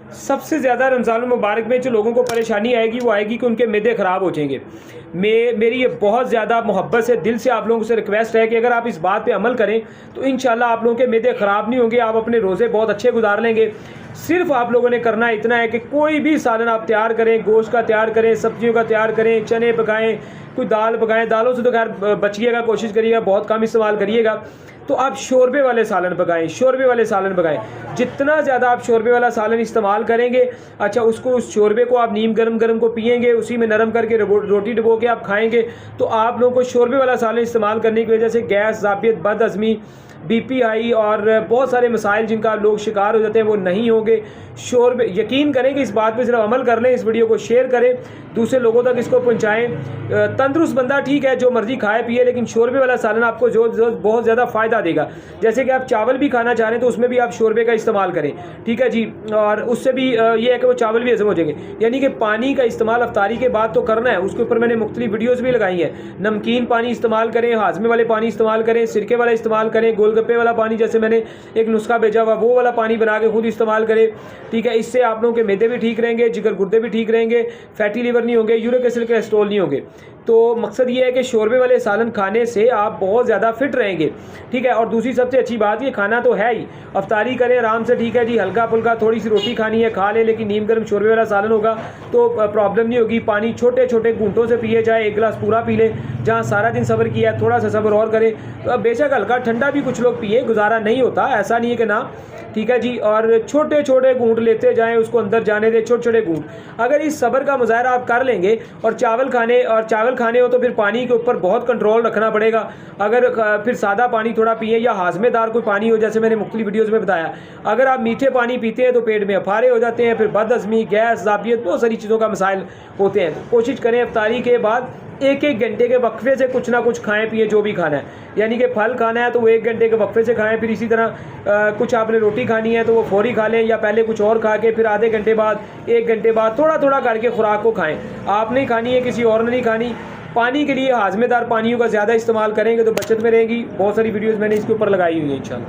सबसे ज़्यादा रमज़ान मुबारक में जो लोगों को परेशानी आएगी वो आएगी कि उनके मैदे ख़राब हो जाएंगे। मेरी ये बहुत ज़्यादा मोहब्बत से दिल से आप लोगों से रिक्वेस्ट है कि अगर आप इस बात पे अमल करें तो इंशाल्लाह आप लोगों के मैदे ख़राब नहीं होंगे, आप अपने रोज़े बहुत अच्छे गुजार लेंगे। सिर्फ आप लोगों ने करना इतना है कि कोई भी सालन आप तैयार करें, गोश्त का तैयार करें, सब्जियों का तैयार करें, चने पकाएं, कोई दाल पकाएं। दालों से तो खैर बचिएगा, कोशिश करिएगा बहुत कम इस्तेमाल करिएगा। तो आप शोरबे वाले सालन पकाएं, शोरबे वाले सालन पकाएं। जितना ज़्यादा आप शोरबे वाला सालन इस्तेमाल करेंगे, अच्छा उसको उस शोरबे को आप नीम गरम गरम को पिएंगे, उसी में नरम करके रोटी डुबो के आप खाएंगे, तो आप लोगों को शोरबे वाला सालन इस्तेमाल करने की वजह से गैस, ज़ाबियत, बदहज़मी, बीपी हाई और बहुत सारे मसाइल जिनका लोग शिकार हो जाते हैं वो नहीं होंगे। शोरबे, यकीन करें कि इस बात पे सिर्फ अमल कर लें, इस वीडियो को शेयर करें, दूसरे लोगों तक इसको पहुंचाएं। तंदुरुस्त बंदा ठीक है जो मर्जी खाए पिए, लेकिन शोरबे वाला सालन आपको जो बहुत ज़्यादा फ़ायदा देगा। जैसे कि आप चावल भी खाना चाह रहे हैं तो उसमें भी आप शोरबे का इस्तेमाल करें, ठीक है जी। और उससे भी ये है कि वो चावल भी हजम हो जाएंगे। यानी कि पानी का इस्तेमाल अफ्तारी के बाद तो करना है, उसके ऊपर मैंने मुख्तलिफ वीडियोज़ भी लगाई हैं। नमकीन पानी इस्तेमाल करें, हाजमे वाले पानी इस्तेमाल करें, सिरके वाला इस्तेमाल करें, गोलगप्पे वाला पानी, जैसे मैंने एक नुस्खा भेजा हुआ वो वाला पानी बना के खुद इस्तेमाल करें, ठीक है। इससे आप लोगों के मैदे भी ठीक रहेंगे, जिगर गुर्दे भी ठीक रहेंगे, फैटी लीवर नहीं होंगे, यूरिक एसिड कोलेस्ट्रॉल नहीं होंगे। तो मकसद ये है कि शोरबे वाले सालन खाने से आप बहुत ज़्यादा फिट रहेंगे, ठीक है। और दूसरी सबसे अच्छी बात, ये खाना तो है ही, अफ्तारी करें आराम से, ठीक है जी। हल्का फुल्का थोड़ी सी रोटी खानी है खा ले, लेकिन नीम गर्म शोरबे वाला सालन होगा तो प्रॉब्लम नहीं होगी। पानी छोटे छोटे घूंटों से पिए जाए, एक गिलास पूरा पी ले। जहाँ सारा दिन सब्र किया है थोड़ा सा सब्र और करें, तो अब बेशक हल्का ठंडा भी कुछ लोग पिए, गुजारा नहीं होता, ऐसा नहीं है कि ना, ठीक है जी। और छोटे छोटे घूंट लेते जाएं, उसको अंदर जाने दें, छोटे छोटे घूंट। अगर इस सब्र का मुजाहरा आप कर लेंगे और चावल खाने हो तो फिर पानी के ऊपर बहुत कंट्रोल रखना पड़ेगा। अगर फिर सादा पानी थोड़ा पिए या हाजमेदार कोई पानी हो, जैसे मैंने मुख्तलिफ वीडियोज़ में बताया। अगर आप मीठे पानी पीते हैं तो पेट में अफारे हो जाते हैं, फिर बदहज़मी, गैस, ज़ाबियत, बहुत सारी चीज़ों का मसाइल होते हैं। तो कोशिश करें अफ्तारी के बाद एक एक घंटे के वक्फे से कुछ ना कुछ खाएं पिए, जो भी खाना है। यानी कि फल खाना है तो वो 1 घंटे के वक्फे से खाएं, फिर इसी तरह कुछ आपने रोटी खानी है तो वो फौरी खा लें, या पहले कुछ और खा के फिर आधे घंटे बाद, 1 घंटे बाद थोड़ा थोड़ा करके खुराक को खाएं। आप नहीं खानी है, किसी और ने नहीं खानी। पानी के लिए हाजमेदार पानियों का ज़्यादा इस्तेमाल करेंगे तो बचत में रहेगी। बहुत सारी वीडियोज़ मैंने इसके ऊपर लगाई हुई है इंशाल्लाह।